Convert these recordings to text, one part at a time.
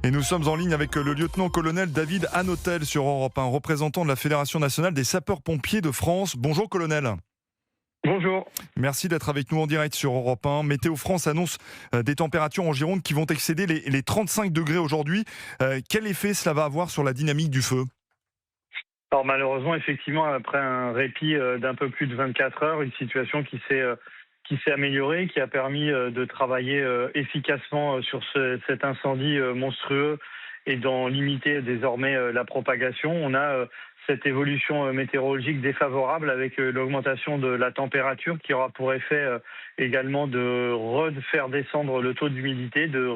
Et nous sommes en ligne avec le lieutenant-colonel David Hanotel sur Europe 1, représentant de la Fédération nationale des sapeurs-pompiers de France. Bonjour colonel. Bonjour. Merci d'être avec nous en direct sur Europe 1. Météo France annonce des températures en Gironde qui vont excéder les 35 degrés aujourd'hui. Quel effet cela va avoir sur la dynamique du feu ? Alors malheureusement, effectivement, après un répit d'un peu plus de 24 heures, une situation qui s'est améliorée, qui a permis de travailler efficacement sur cet incendie monstrueux et d'en limiter désormais la propagation. On a cette évolution météorologique défavorable avec l'augmentation de la température qui aura pour effet également de refaire descendre le taux d'humidité, de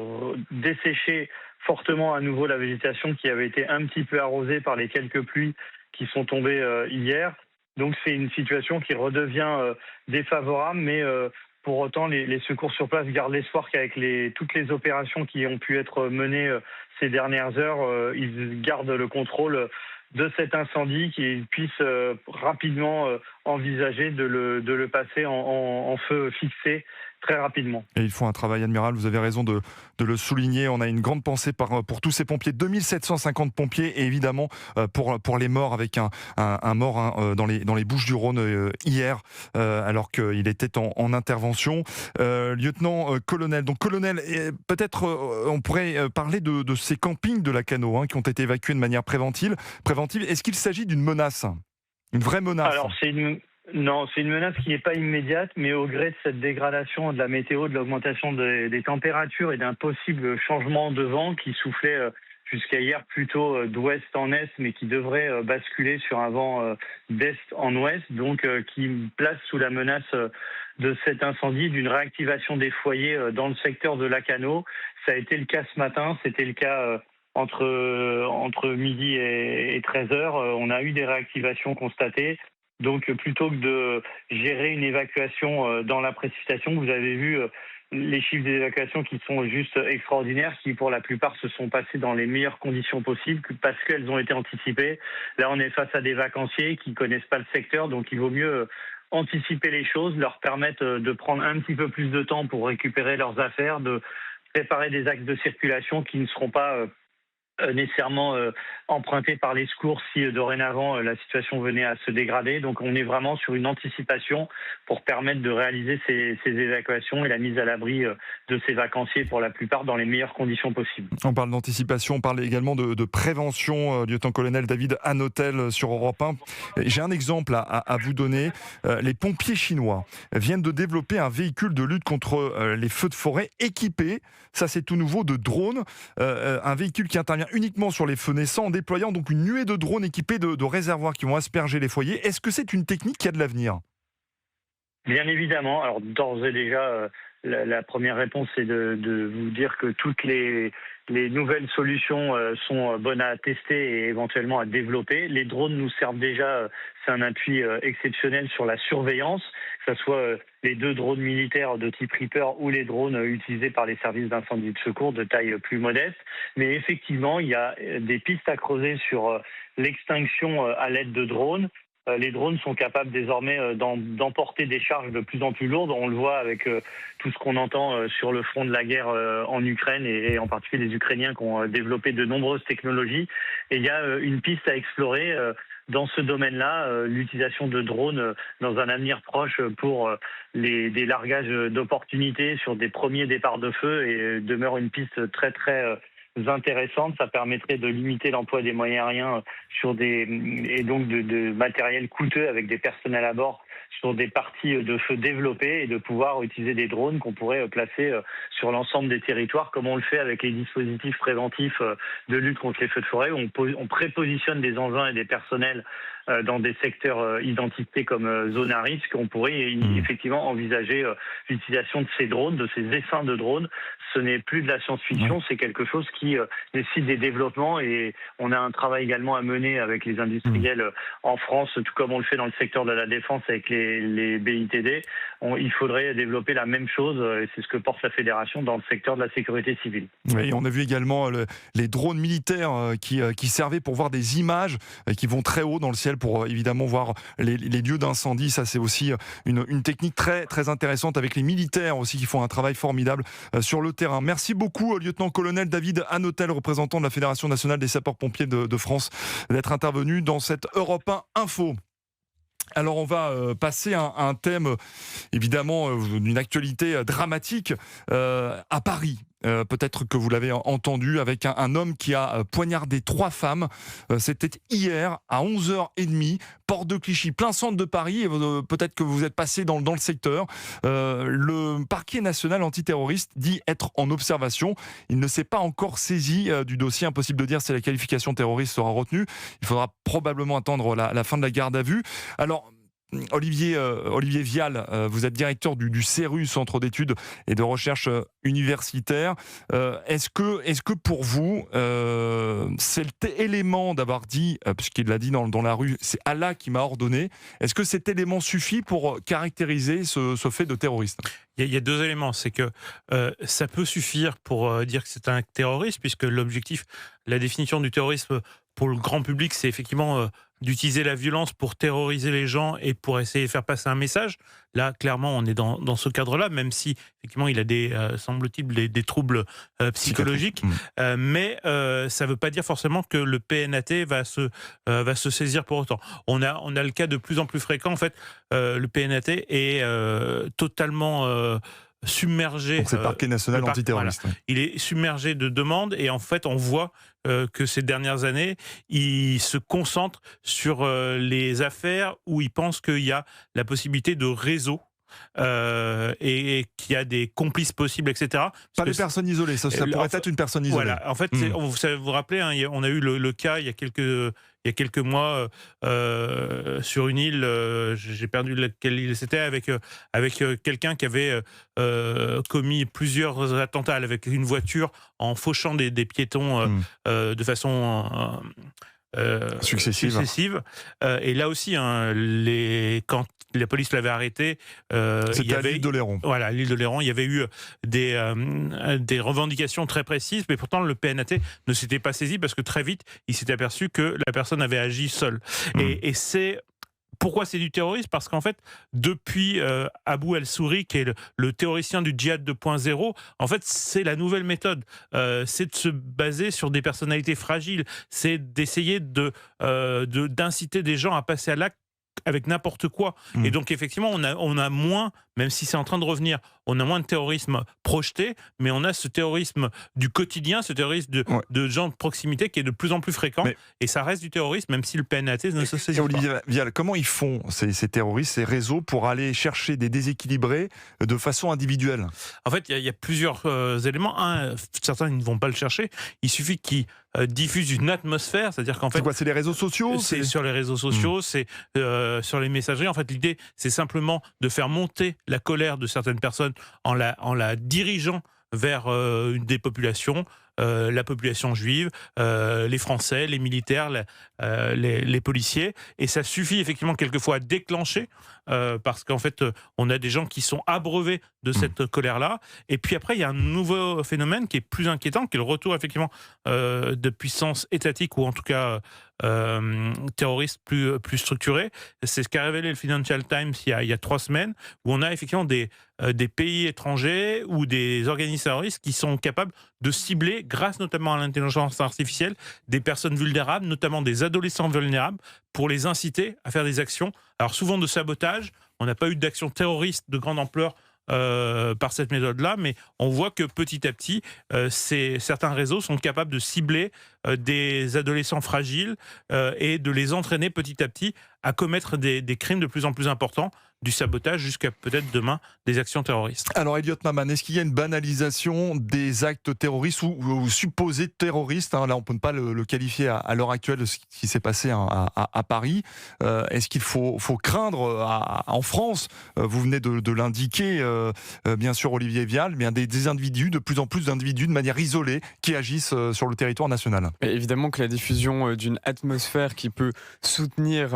dessécher fortement à nouveau la végétation qui avait été un petit peu arrosée par les quelques pluies qui sont tombées hier. Donc c'est une situation qui redevient défavorable, mais pour autant les secours sur place gardent l'espoir qu'avec toutes les opérations qui ont pu être menées ces dernières heures, ils gardent le contrôle de cet incendie, qu'ils puissent rapidement envisager de le passer en feu fixé très rapidement. Et ils font un travail admirable, vous avez raison de le souligner. On a une grande pensée pour tous ces pompiers, 2750 pompiers, et évidemment pour les morts, avec un mort dans les Bouches-du-Rhône hier, alors qu'il était en intervention. Lieutenant-colonel, donc colonel, peut-être on pourrait parler de ces campings de Lacanau qui ont été évacués de manière préventive. Est-ce qu'il s'agit d'une menace ? Une vraie menace ? Alors Non, c'est une menace qui n'est pas immédiate, mais au gré de cette dégradation de la météo, de l'augmentation des températures et d'un possible changement de vent qui soufflait jusqu'à hier plutôt d'ouest en est, mais qui devrait basculer sur un vent d'est en ouest, donc qui place sous la menace de cet incendie, d'une réactivation des foyers dans le secteur de Lacanau. Ça a été le cas ce matin, c'était le cas entre midi et 13 heures. On a eu des réactivations constatées. Donc, plutôt que de gérer une évacuation dans la précipitation, vous avez vu les chiffres d'évacuation qui sont juste extraordinaires, qui pour la plupart se sont passés dans les meilleures conditions possibles parce qu'elles ont été anticipées. Là, on est face à des vacanciers qui connaissent pas le secteur, donc il vaut mieux anticiper les choses, leur permettre de prendre un petit peu plus de temps pour récupérer leurs affaires, de préparer des axes de circulation qui ne seront pas nécessairement emprunté par les secours si dorénavant la situation venait à se dégrader. Donc on est vraiment sur une anticipation pour permettre de réaliser ces évacuations et la mise à l'abri de ces vacanciers pour la plupart dans les meilleures conditions possibles. On parle d'anticipation, on parle également de prévention, lieutenant-colonel David Hanotel sur Europe 1. J'ai un exemple à vous donner. Les pompiers chinois viennent de développer un véhicule de lutte contre les feux de forêt équipé, ça c'est tout nouveau, de drones, un véhicule qui intervient uniquement sur les feux naissants en déployant donc une nuée de drones équipés de réservoirs qui vont asperger les foyers. Est-ce que c'est une technique qui a de l'avenir ? Bien évidemment. Alors d'ores et déjà, la première réponse c'est de vous dire que toutes les nouvelles solutions sont bonnes à tester et éventuellement à développer. Les drones nous servent déjà, c'est un appui exceptionnel sur la surveillance, que ce soit les 2 drones militaires de type Reaper ou les drones utilisés par les services d'incendie de secours de taille plus modeste. Mais effectivement, il y a des pistes à creuser sur l'extinction à l'aide de drones. Les drones sont capables désormais d'emporter des charges de plus en plus lourdes. On le voit avec tout ce qu'on entend sur le front de la guerre en Ukraine et en particulier les Ukrainiens qui ont développé de nombreuses technologies. Et il y a une piste à explorer dans ce domaine-là, l'utilisation de drones dans un avenir proche pour des largages d'opportunités sur des premiers départs de feu et demeure une piste très intéressante. Ça permettrait de limiter l'emploi des moyens aériens et donc de matériel coûteux avec des personnels à bord sur des parties de feu développées et de pouvoir utiliser des drones qu'on pourrait placer sur l'ensemble des territoires comme on le fait avec les dispositifs préventifs de lutte contre les feux de forêt où on prépositionne des engins et des personnels dans des secteurs identifiés comme zone à risque. On pourrait effectivement envisager l'utilisation de ces drones, de ces essaims de drones. Ce n'est plus de la science-fiction, c'est quelque chose qui nécessite des développements et on a un travail également à mener avec les industriels en France, tout comme on le fait dans le secteur de la défense avec avec les BITD, il faudrait développer la même chose, et c'est ce que porte la fédération dans le secteur de la sécurité civile. Oui, on a vu également les drones militaires qui servaient pour voir des images qui vont très haut dans le ciel pour évidemment voir les lieux d'incendie. Ça, c'est aussi une technique très, très intéressante avec les militaires aussi qui font un travail formidable sur le terrain. Merci beaucoup, lieutenant-colonel David Hanotel, représentant de la Fédération nationale des sapeurs-pompiers de France, d'être intervenu dans cette Europe 1 Info. Alors on va passer à un thème évidemment d'une actualité dramatique à Paris. Peut-être que vous l'avez entendu avec un homme qui a poignardé 3 femmes. C'était hier à 11h30, porte de Clichy, plein centre de Paris. Et peut-être que vous êtes passé dans le secteur. Le parquet national antiterroriste dit être en observation. Il ne s'est pas encore saisi du dossier. Impossible de dire si la qualification terroriste sera retenue. Il faudra probablement attendre la fin de la garde à vue. Alors, Olivier Vial, vous êtes directeur du CERU, Centre d'études et de recherche universitaire. Est-ce que pour vous, cet élément d'avoir dit, puisqu'il l'a dit dans la rue, c'est Allah qui m'a ordonné, est-ce que cet élément suffit pour caractériser ce fait de terroriste ? Il y a 2 éléments. C'est que ça peut suffire pour dire que c'est un terroriste, puisque l'objectif, la définition du terrorisme pour le grand public, c'est effectivement d'utiliser la violence pour terroriser les gens et pour essayer de faire passer un message. Là, clairement, on est dans ce cadre-là, même si, effectivement, il a semble-t-il, des troubles psychologiques. Mais ça ne veut pas dire forcément que le PNAT va se saisir pour autant. On a le cas de plus en plus fréquent. En fait, le PNAT est totalement submergé. Donc c'est le parquet national antiterroriste. Voilà. Il est submergé de demandes et en fait, on voit que ces dernières années, il se concentre sur les affaires où il pense qu'il y a la possibilité de réseau. Et qu'il y a des complices possibles, etc. Pas des personnes isolées, ça pourrait être une personne isolée. Voilà, en fait, vous vous rappelez, hein, on a eu le cas il y a quelques mois sur une île, j'ai perdu laquelle île c'était, avec quelqu'un qui avait commis plusieurs attentats avec une voiture en fauchant des piétons de façon successive. Et là aussi, hein, quand la police l'avait arrêté, c'était à l'île d'Oléron. Voilà, à l'île d'Oléron, il y avait eu des revendications très précises, mais pourtant le PNAT ne s'était pas saisi parce que très vite, il s'était aperçu que la personne avait agi seule. Et c'est pourquoi c'est du terrorisme ? Parce qu'en fait, depuis Abou El-Souri, qui est le théoricien du djihad 2.0, en fait, c'est la nouvelle méthode. C'est de se baser sur des personnalités fragiles. C'est d'essayer d'inciter des gens à passer à l'acte avec n'importe quoi. Et donc, effectivement, on a moins, même si c'est en train de revenir, on a moins de terrorisme projeté, mais on a ce terrorisme du quotidien, ce terrorisme de gens de proximité qui est de plus en plus fréquent. Et ça reste du terrorisme, même si le PNAT ne se saisit pas. Olivier Vial, comment ils font, ces terroristes, ces réseaux, pour aller chercher des déséquilibrés de façon individuelle ? En fait, il y a plusieurs éléments. Certains ils ne vont pas le chercher. Il suffit qu'ils diffusent une atmosphère, c'est-à-dire qu'en fait... C'est quoi, c'est les réseaux sociaux ? C'est sur les réseaux sociaux, c'est sur les messageries. En fait, l'idée, c'est simplement de faire monter la colère de certaines personnes en la dirigeant vers des populations, la population juive, les Français, les militaires, les policiers. Et ça suffit effectivement quelquefois à déclencher, parce qu'en fait, on a des gens qui sont abreuvés de cette colère-là. Et puis après, il y a un nouveau phénomène qui est plus inquiétant, qui est le retour effectivement de puissance étatique, ou en tout cas terroriste plus structuré. C'est ce qu'a révélé le Financial Times il y a 3 semaines, où on a effectivement des pays étrangers ou des organismes terroristes qui sont capables de cibler, grâce notamment à l'intelligence artificielle, des personnes vulnérables, notamment des adolescents vulnérables, pour les inciter à faire des actions. Alors souvent de sabotage, on n'a pas eu d'action terroriste de grande ampleur par cette méthode-là, mais on voit que petit à petit, certains réseaux sont capables de cibler des adolescents fragiles et de les entraîner petit à petit à commettre des crimes de plus en plus importants, du sabotage jusqu'à peut-être demain des actions terroristes. Alors Elliot Maman, est-ce qu'il y a une banalisation des actes terroristes ou supposés terroristes, hein, là on ne peut pas le qualifier à l'heure actuelle de ce qui s'est passé à Paris. Est-ce qu'il faut craindre en France, vous venez de l'indiquer, bien sûr Olivier Vial, mais des individus, de plus en plus d'individus de manière isolée qui agissent sur le territoire national? Et évidemment que la diffusion d'une atmosphère qui peut soutenir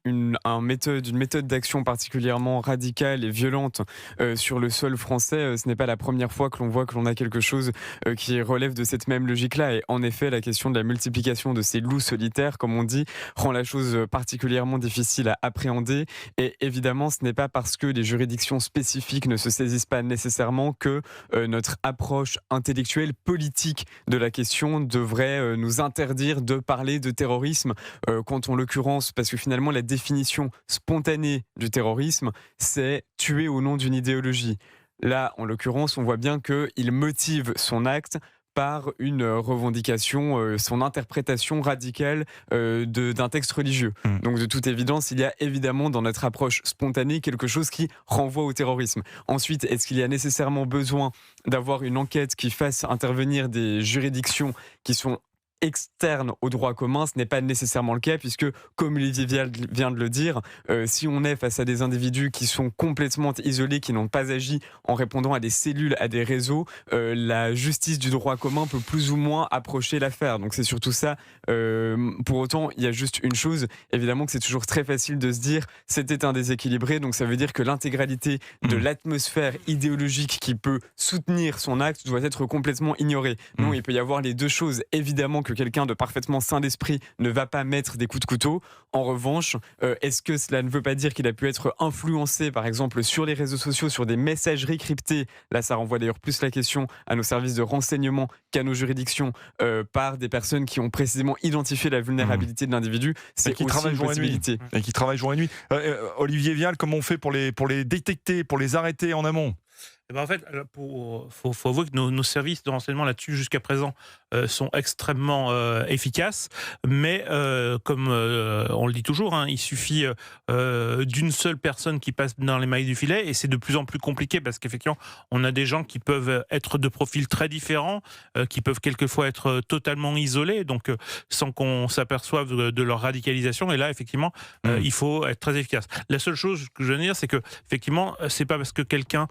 une méthode d'action particulièrement radicale et violente sur le sol français, ce n'est pas la première fois que l'on voit que l'on a quelque chose qui relève de cette même logique-là. Et en effet, la question de la multiplication de ces loups solitaires, comme on dit, rend la chose particulièrement difficile à appréhender. Et évidemment, ce n'est pas parce que les juridictions spécifiques ne se saisissent pas nécessairement que notre approche intellectuelle, politique de la question devrait nous interdire de parler de terrorisme, quand en l'occurrence, parce que finalement la définition spontanée du terrorisme, c'est tuer au nom d'une idéologie. Là, en l'occurrence, on voit bien qu'il motive son acte par une revendication, son interprétation radicale d'un texte religieux. Donc de toute évidence, il y a évidemment dans notre approche spontanée quelque chose qui renvoie au terrorisme. Ensuite, est-ce qu'il y a nécessairement besoin d'avoir une enquête qui fasse intervenir des juridictions qui sont externe au droit commun? Ce n'est pas nécessairement le cas, puisque, comme Olivier Vial vient de le dire, si on est face à des individus qui sont complètement isolés, qui n'ont pas agi en répondant à des cellules, à des réseaux, la justice du droit commun peut plus ou moins approcher l'affaire. Donc c'est surtout ça. Pour autant, il y a juste une chose, évidemment que c'est toujours très facile de se dire c'était un déséquilibré, donc ça veut dire que l'intégralité de l'atmosphère idéologique qui peut soutenir son acte doit être complètement ignorée. Non, il peut y avoir les deux choses. Évidemment que quelqu'un de parfaitement sain d'esprit ne va pas mettre des coups de couteau. En revanche, est-ce que cela ne veut pas dire qu'il a pu être influencé, par exemple, sur les réseaux sociaux, sur des messageries cryptées? Là, ça renvoie d'ailleurs plus la question à nos services de renseignement qu'à nos juridictions, par des personnes qui ont précisément identifié la vulnérabilité de l'individu. C'est aussi une possibilité. Et qui travaillent jour et nuit. Olivier Vial, comment on fait pour les détecter, pour les arrêter en amont? En fait, faut avouer que nos services de renseignement là-dessus, jusqu'à présent, sont extrêmement efficaces. Mais comme on le dit toujours, hein, il suffit d'une seule personne qui passe dans les mailles du filet, et c'est de plus en plus compliqué parce qu'effectivement, on a des gens qui peuvent être de profils très différents, qui peuvent quelquefois être totalement isolés, donc sans qu'on s'aperçoive de leur radicalisation. Et là, effectivement, il faut être très efficace. La seule chose que je veux dire, c'est que effectivement, c'est pas parce que quelqu'un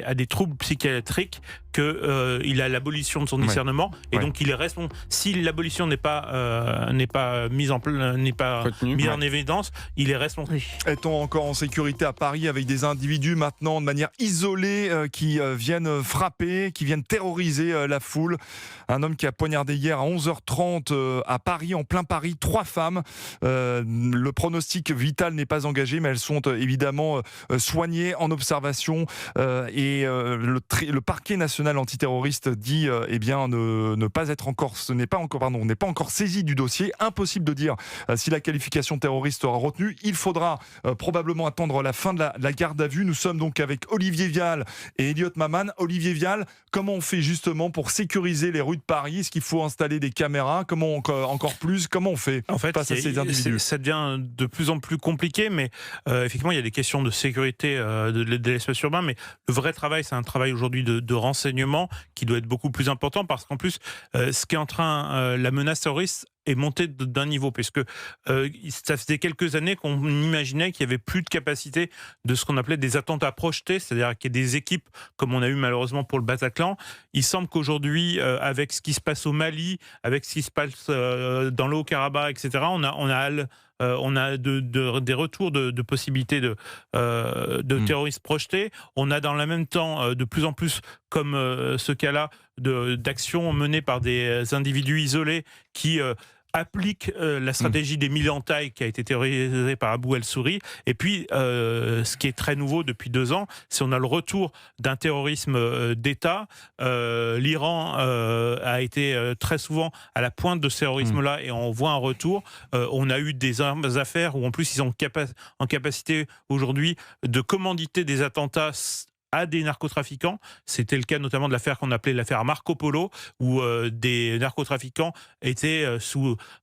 a des troubles psychiatriques qu'il a l'abolition de son discernement, et donc il est responsable. Si l'abolition n'est pas mise en évidence, il est responsable. Est-on encore en sécurité à Paris avec des individus maintenant de manière isolée qui viennent frapper, qui viennent terroriser la foule? Un homme qui a poignardé hier à 11h30 à Paris, en plein Paris, 3 femmes. Le pronostic vital n'est pas engagé, mais elles sont évidemment soignées en observation. Et le parquet national antiterroriste dit n'est pas encore saisi du dossier. Impossible de dire si la qualification terroriste sera retenue. Il faudra probablement attendre la fin de la garde à vue. Nous sommes donc avec Olivier Vial et Elliot Maman. Olivier Vial, comment on fait justement pour sécuriser les rues de Paris? Est-ce qu'il faut installer des caméras? Comment encore plus? Comment on fait face à ces individus? Ça devient de plus en plus compliqué, mais effectivement, il y a des questions de sécurité de l'espace urbain, mais le vrai travail, c'est un travail aujourd'hui de renseignement qui doit être beaucoup plus important, parce qu'en plus, ce qui est en train, la menace terroriste est montée d'un niveau, puisque ça faisait quelques années qu'on imaginait qu'il y avait plus de capacité de ce qu'on appelait des attentats projetés, c'est-à-dire qu'il y a des équipes, comme on a eu malheureusement pour le Bataclan. Il semble qu'aujourd'hui, avec ce qui se passe au Mali, avec ce qui se passe dans le Haut-Karabakh, etc., on a des retours de possibilités de terroristes projetés. On a dans le même temps de plus en plus, comme ce cas-là, d'actions menées par des individus isolés qui appliquent la stratégie des mille entailles qui a été théorisée par Abou El-Souri. Et puis, ce qui est très nouveau depuis 2 ans, c'est qu'on a le retour d'un terrorisme d'État. L'Iran a été très souvent à la pointe de ce terrorisme-là, et on voit un retour. On a eu des affaires où en plus ils sont en capacité aujourd'hui de commanditer des attentats à des narcotrafiquants. C'était le cas notamment de l'affaire qu'on appelait l'affaire Marco Polo, où des narcotrafiquants étaient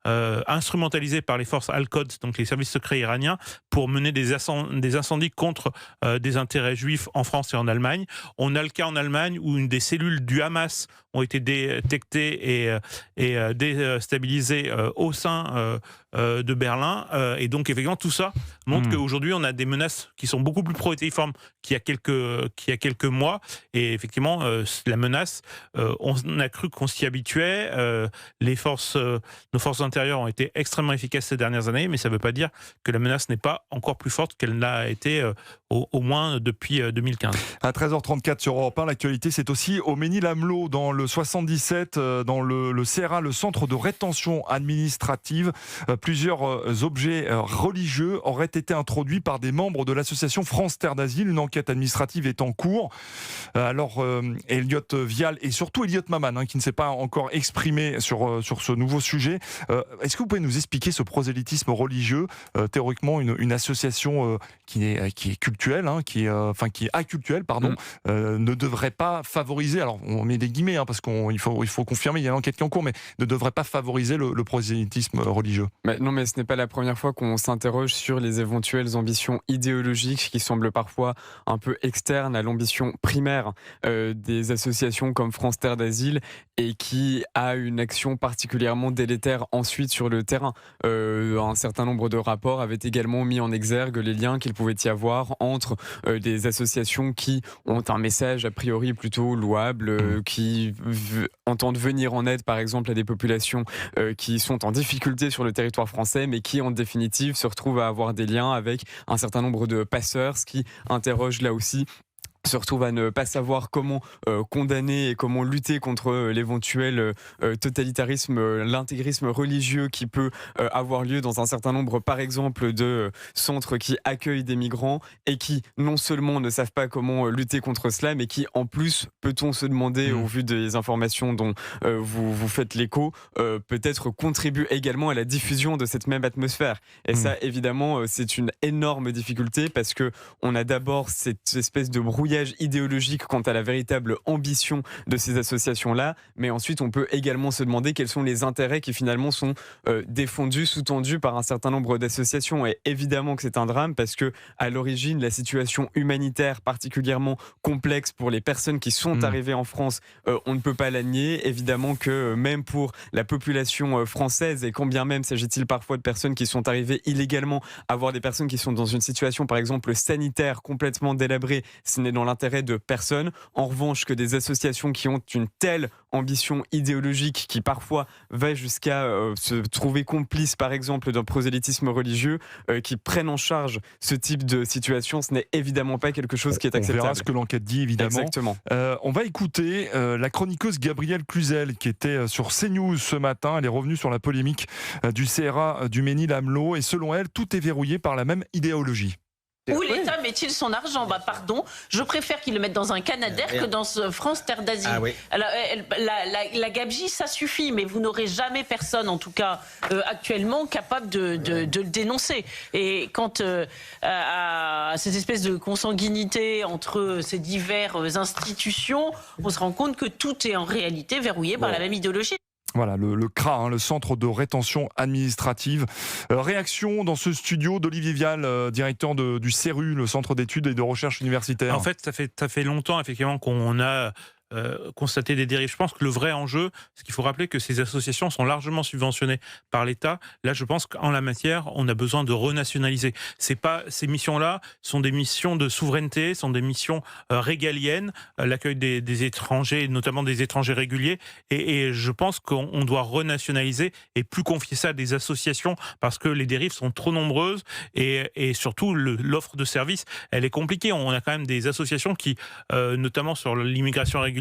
instrumentalisés par les forces Al-Quds, donc les services secrets iraniens, pour mener des incendies contre des intérêts juifs en France et en Allemagne. On a le cas en Allemagne où une des cellules du Hamas ont été détectées et déstabilisées au sein de Berlin. Et donc, effectivement, tout ça montre qu'aujourd'hui, on a des menaces qui sont beaucoup plus protéiformes qu'il y a quelques mois. Et effectivement, la menace, on a cru qu'on s'y habituait. Nos forces intérieures ont été extrêmement efficaces ces dernières années, mais ça ne veut pas dire que la menace n'est pas encore plus forte qu'elle l'a été au moins depuis 2015. À 13h34 sur Europe 1, l'actualité, c'est aussi au Mesnil-Amelot, dans le 77, dans le CRA, le centre de rétention administrative. Plusieurs objets religieux auraient été introduits par des membres de l'association France Terre d'Asile. Une enquête administrative est en cours. Alors, Elliot Vial et surtout Elliot Maman, qui ne s'est pas encore exprimé sur ce nouveau sujet. Est-ce que vous pouvez nous expliquer ce prosélytisme religieux, théoriquement une association qui est cultuelle, qui est acultuelle, ne devrait pas favoriser, alors on met des guillemets parce qu'il faut confirmer, il y a une enquête qui est en cours, mais ne devrait pas favoriser le prosélytisme religieux. Non, mais ce n'est pas la première fois qu'on s'interroge sur les éventuelles ambitions idéologiques qui semblent parfois un peu externes à l'ambition primaire des associations comme France Terre d'Asile et qui a une action particulièrement délétère ensuite sur le terrain. Un certain nombre de rapports avaient également mis en exergue les liens qu'il pouvait y avoir entre des associations qui ont un message a priori plutôt louable, qui entendent venir en aide par exemple à des populations qui sont en difficulté sur le territoire français, mais qui en définitive se retrouvent à avoir des liens avec un certain nombre de passeurs, ce qui interroge là aussi se retrouve à ne pas savoir comment condamner et comment lutter contre l'éventuel totalitarisme, l'intégrisme religieux qui peut avoir lieu dans un certain nombre, par exemple, de centres qui accueillent des migrants et qui non seulement ne savent pas comment lutter contre cela, mais qui en plus, peut-on se demander, au vu des informations dont vous faites l'écho, peut-être contribuent également à la diffusion de cette même atmosphère. Et ça, évidemment, c'est une énorme difficulté parce que on a d'abord cette espèce de brouillage idéologique quant à la véritable ambition de ces associations-là, mais ensuite on peut également se demander quels sont les intérêts qui finalement sont défendus, sous-tendus par un certain nombre d'associations. Et évidemment que c'est un drame parce que à l'origine, la situation humanitaire particulièrement complexe pour les personnes qui sont arrivées en France, on ne peut pas la nier. Évidemment que même pour la population française, et quand bien même s'agit-il parfois de personnes qui sont arrivées illégalement, avoir des personnes qui sont dans une situation par exemple sanitaire complètement délabrée, ce n'est dans l'intérêt de personne. En revanche, que des associations qui ont une telle ambition idéologique qui parfois va jusqu'à se trouver complice par exemple d'un prosélytisme religieux, qui prennent en charge ce type de situation, ce n'est évidemment pas quelque chose qui est acceptable. On verra ce que l'enquête dit, évidemment. Exactement. On va écouter la chroniqueuse Gabrielle Cluzel qui était sur CNews ce matin. Elle est revenue sur la polémique du CRA du Mesnil-Amelot et selon elle, tout est verrouillé par la même idéologie. Où l'État met-il son argent ? Pardon, je préfère qu'il le mette dans un Canadair que dans France Terre d'Asile. Ah oui. Alors, la gabegie, ça suffit, mais vous n'aurez jamais personne, en tout cas actuellement, capable de le dénoncer. Et quant à cette espèce de consanguinité entre ces diverses institutions, on se rend compte que tout est en réalité verrouillé par la même idéologie. Voilà, le CRA, le centre de rétention administrative. Réaction dans ce studio d'Olivier Vial, directeur du CERU, le centre d'études et de recherche universitaire. En fait, ça fait longtemps effectivement qu'on a constater des dérives. Je pense que le vrai enjeu, c'est qu'il faut rappeler que ces associations sont largement subventionnées par l'État. Là, je pense qu'en la matière, on a besoin de renationaliser. Ces missions-là sont des missions de souveraineté, sont des missions régaliennes, l'accueil des étrangers, notamment des étrangers réguliers. Et je pense qu'on doit renationaliser et plus confier ça à des associations parce que les dérives sont trop nombreuses et surtout l'offre de services, elle est compliquée. On a quand même des associations qui, notamment sur l'immigration régulière,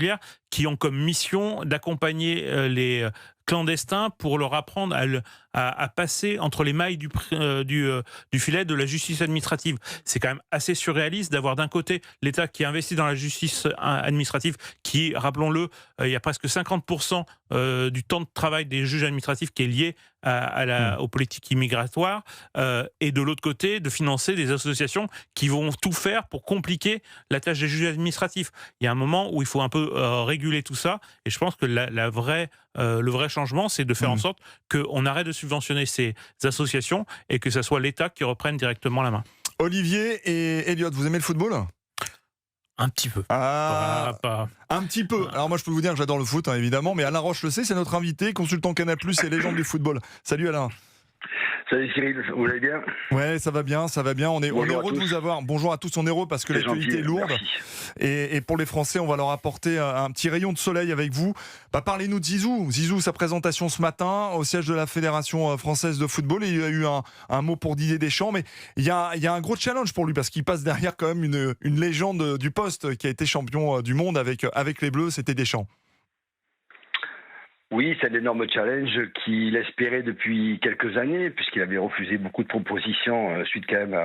qui ont comme mission d'accompagner les clandestins pour leur apprendre à passer entre les mailles du filet de la justice administrative. C'est quand même assez surréaliste d'avoir d'un côté l'État qui investit dans la justice administrative, qui, rappelons-le, il y a presque 50% du temps de travail des juges administratifs qui est lié aux politiques immigratoires, et de l'autre côté, de financer des associations qui vont tout faire pour compliquer la tâche des juges administratifs. Il y a un moment où il faut un peu réguler tout ça, et je pense que le vrai changement, c'est de faire en sorte qu'on arrête de subventionner ces associations et que ce soit l'État qui reprenne directement la main. Olivier et Elliot, vous aimez le football ? Un petit peu. Un petit peu. Alors moi je peux vous dire que j'adore le foot, hein, évidemment, mais Alain Roche le sait, c'est notre invité, consultant Canal+, et légende du football. Salut Alain. Salut Cyril, vous allez bien ? Ouais, ça va bien. On est heureux de vous avoir. Bonjour à tous, on est heureux parce que l'actualité est lourde. Et pour les Français, on va leur apporter un petit rayon de soleil avec vous. Parlez-nous de Zizou. Zizou, sa présentation ce matin au siège de la Fédération française de football. Et il y a eu un mot pour Didier Deschamps, mais il y a un gros challenge pour lui parce qu'il passe derrière quand même une légende du poste qui a été champion du monde avec les Bleus, c'était Deschamps. Oui, c'est un énorme challenge qu'il espérait depuis quelques années, puisqu'il avait refusé beaucoup de propositions suite quand même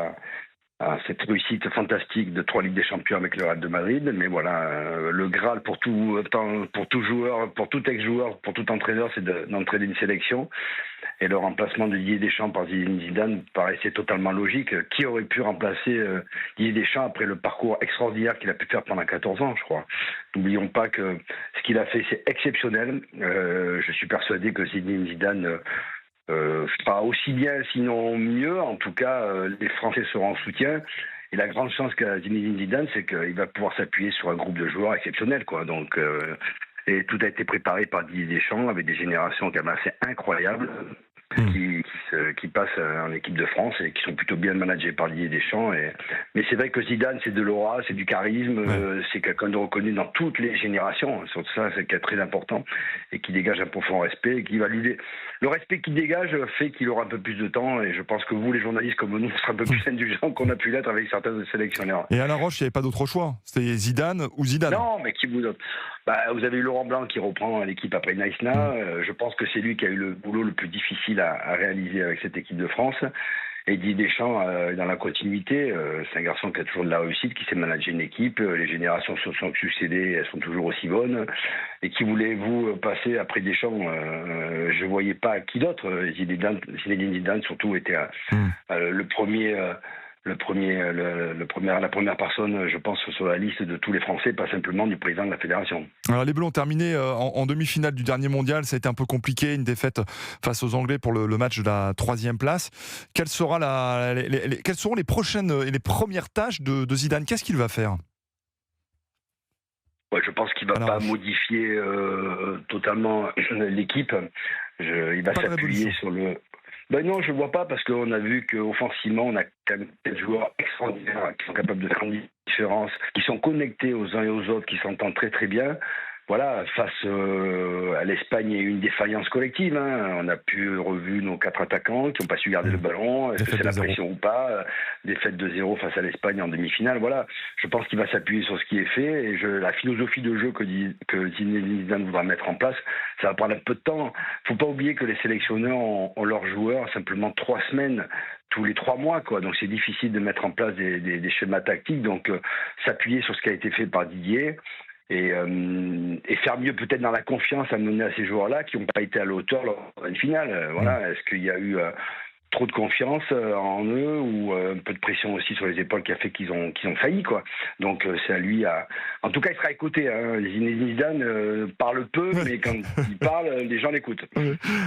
à cette réussite fantastique de 3 Ligues des Champions avec le Real de Madrid. Mais voilà, le Graal pour tout joueur, pour tout ex-joueur, pour tout entraîneur, c'est d'entraîner une sélection. Et le remplacement de Didier Deschamps par Zinedine Zidane paraissait totalement logique. Qui aurait pu remplacer Didier Deschamps après le parcours extraordinaire qu'il a pu faire pendant 14 ans, je crois. N'oublions pas que ce qu'il a fait, c'est exceptionnel. Je suis persuadé que Zinedine Zidane fera aussi bien, sinon mieux. En tout cas, les Français seront en soutien. Et la grande chance qu'a Zinedine Zidane, c'est qu'il va pouvoir s'appuyer sur un groupe de joueurs exceptionnels, quoi. Donc, et tout a été préparé par Didier Deschamps avec des générations quand même assez incroyables qui passent en équipe de France et qui sont plutôt bien managées par Didier Deschamps. Mais c'est vrai que Zidane, c'est de l'aura, c'est du charisme, c'est quelqu'un de reconnu dans toutes les générations. Sur ça, c'est très important et qui dégage un profond respect. Et qui va le respect qu'il dégage fait qu'il aura un peu plus de temps. Et je pense que vous, les journalistes comme nous, serez un peu plus indulgents qu'on a pu l'être avec certains sélectionneurs. Et Alain Roche, il n'y avait pas d'autre choix. C'était Zidane ou Zidane. Non, mais qui vous donne ? Vous avez eu Laurent Blanc qui reprend l'équipe après Naïsna. Je pense que c'est lui qui a eu le boulot le plus difficile à réaliser avec cette équipe de France. Et Didier Deschamps, dans la continuité, c'est un garçon qui a toujours de la réussite, qui sait manager une équipe. Les générations se sont succédées, elles sont toujours aussi bonnes. Et qui voulez-vous passer après Deschamps ? Je ne voyais pas qui d'autre. Zinedine Zidane, surtout, était la première personne, je pense, sur la liste de tous les Français, pas simplement du président de la fédération. Alors les Bleus ont terminé en demi-finale du dernier mondial, ça a été un peu compliqué, une défaite face aux Anglais pour le match de la 3e place. Quelles seront les prochaines et les premières tâches de Zidane ? Qu'est-ce qu'il va faire ? Je pense qu'il ne va pas modifier totalement l'équipe. Il va s'appuyer sur le... non, je ne vois pas, parce qu'on a vu qu'offensivement, on a quand même des joueurs extraordinaires qui sont capables de faire une différence, qui sont connectés aux uns et aux autres, qui s'entendent très très bien. Voilà, face à l'Espagne, il y a eu une défaillance collective. On a revu nos 4 attaquants qui n'ont pas su garder le ballon. Est-ce que c'est la pression ou pas ? Défaite de 0 face à l'Espagne en demi-finale. Voilà, je pense qu'il va s'appuyer sur ce qui est fait. Et la philosophie de jeu que Zinedine Zidane voudra mettre en place, ça va prendre un peu de temps. Il ne faut pas oublier que les sélectionneurs ont leurs joueurs simplement 3 semaines tous les 3 mois, quoi. Donc c'est difficile de mettre en place des schémas tactiques. Donc s'appuyer sur ce qui a été fait par Didier. Et faire mieux peut-être dans la confiance à mener à ces joueurs-là qui n'ont pas été à la hauteur lors d'une finale. Voilà, est-ce qu'il y a eu trop de confiance en eux ou un peu de pression aussi sur les épaules qui a fait qu'ils ont failli, quoi. Donc c'est à lui en tout cas, il sera écouté. Zinedine Zidane parle peu, mais quand il parle, les gens l'écoutent.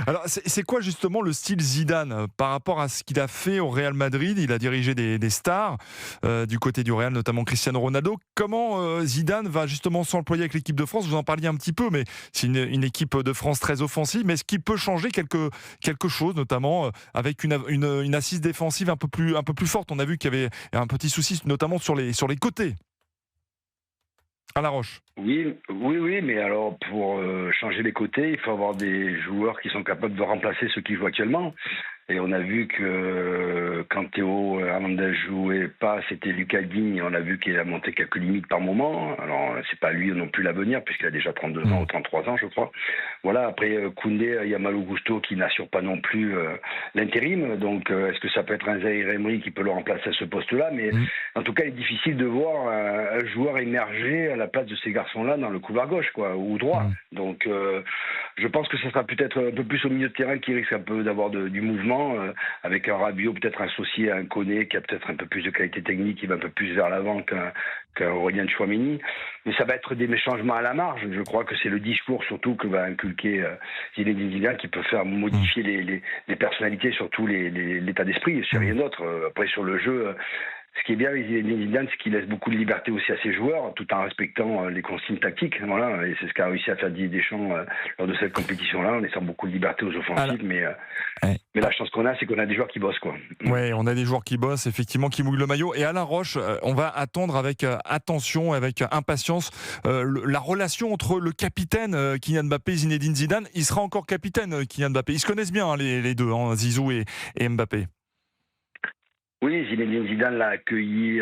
Alors c'est quoi justement le style Zidane par rapport à ce qu'il a fait au Real Madrid ? Il a dirigé des stars du côté du Real, notamment Cristiano Ronaldo. Comment Zidane va justement s'employer avec l'équipe de France ? Vous en parliez un petit peu, mais c'est une équipe de France très offensive. Mais est-ce qu'il peut changer quelque chose, notamment avec une assise défensive un peu plus forte ? On a vu qu'il y avait un petit souci, notamment sur les côtés. À La Roche. Oui, mais alors pour changer les côtés, il faut avoir des joueurs qui sont capables de remplacer ceux qui jouent actuellement. Et on a vu que quand Théo Hernandez jouait pas, c'était Lucas Digne. On a vu qu'il a monté quelques limites par moment. Alors c'est pas lui non plus l'avenir, puisqu'il a déjà 32 ans ou 33 ans, je crois. Voilà. Après Koundé, il y a Malo Gusto qui n'assure pas non plus l'intérim. Donc est-ce que ça peut être un Zahir Emery qui peut le remplacer à ce poste-là ? Mais en tout cas, il est difficile de voir un joueur émerger à la place de ces garçons-là dans le couloir gauche, quoi, ou droit. Donc Je pense que ça sera peut-être un peu plus au milieu de terrain qui risque un peu d'avoir du mouvement, avec un Rabiot peut-être associé à un Koné qui a peut-être un peu plus de qualité technique, qui va un peu plus vers l'avant qu'un Aurélien Tchouaméni. Mais ça va être des changements à la marge. Je crois que c'est le discours surtout que va inculquer Zinedine Zidane qui peut faire modifier les personnalités, surtout l'état d'esprit. C'est rien d'autre. Après sur le jeu. Ce qui est bien avec Zidane, c'est qu'il laisse beaucoup de liberté aussi à ses joueurs, tout en respectant les consignes tactiques. Voilà, et c'est ce qu'a réussi à faire Didier Deschamps lors de cette compétition-là, en laissant beaucoup de liberté aux offensives. Mais la chance qu'on a, c'est qu'on a des joueurs qui bossent, quoi. Ouais, on a des joueurs qui bossent, effectivement, qui mouillent le maillot. Et Alain Roche, on va attendre avec attention, avec impatience, la relation entre le capitaine Kylian Mbappé et Zinedine Zidane. Il sera encore capitaine, Kylian Mbappé. Ils se connaissent bien, les deux, Zizou et Mbappé. Oui, Zinedine Zidane l'a accueilli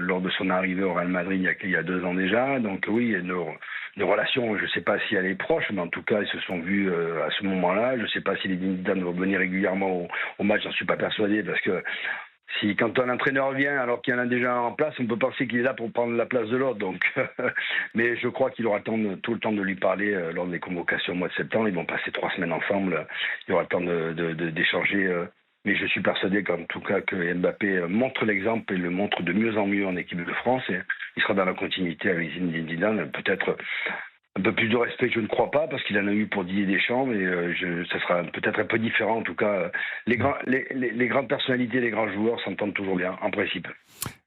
lors de son arrivée au Real Madrid il y a 2 ans déjà. Donc oui, nos relations, je ne sais pas si elle est proche, mais en tout cas, ils se sont vus à ce moment-là. Je ne sais pas si Zinedine Zidane va venir régulièrement au match, j'en suis pas persuadé, parce que quand un entraîneur vient alors qu'il y en a déjà en place, on peut penser qu'il est là pour prendre la place de l'autre. Donc, mais je crois qu'il aura tout le temps de lui parler lors des convocations au mois de septembre. Ils vont passer 3 semaines ensemble. Il y aura le temps d'échanger. Mais je suis persuadé qu'en tout cas que Mbappé montre l'exemple et le montre de mieux en mieux en équipe de France. Et il sera dans la continuité avec Zinedine Zidane. Peut-être un peu plus de respect, je ne crois pas, parce qu'il en a eu pour Didier Deschamps, mais ça sera peut-être un peu différent. En tout cas, les grandes personnalités, les grands joueurs s'entendent toujours bien, en principe.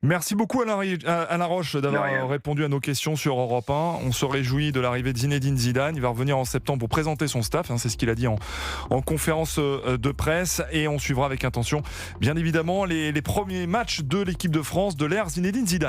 Merci beaucoup Alain Roche d'avoir répondu à nos questions sur Europe 1. On se réjouit de l'arrivée de Zinedine Zidane. Il va revenir en septembre pour présenter son staff, c'est ce qu'il a dit en conférence de presse, et on suivra avec attention bien évidemment les premiers matchs de l'équipe de France de l'ère Zinedine Zidane.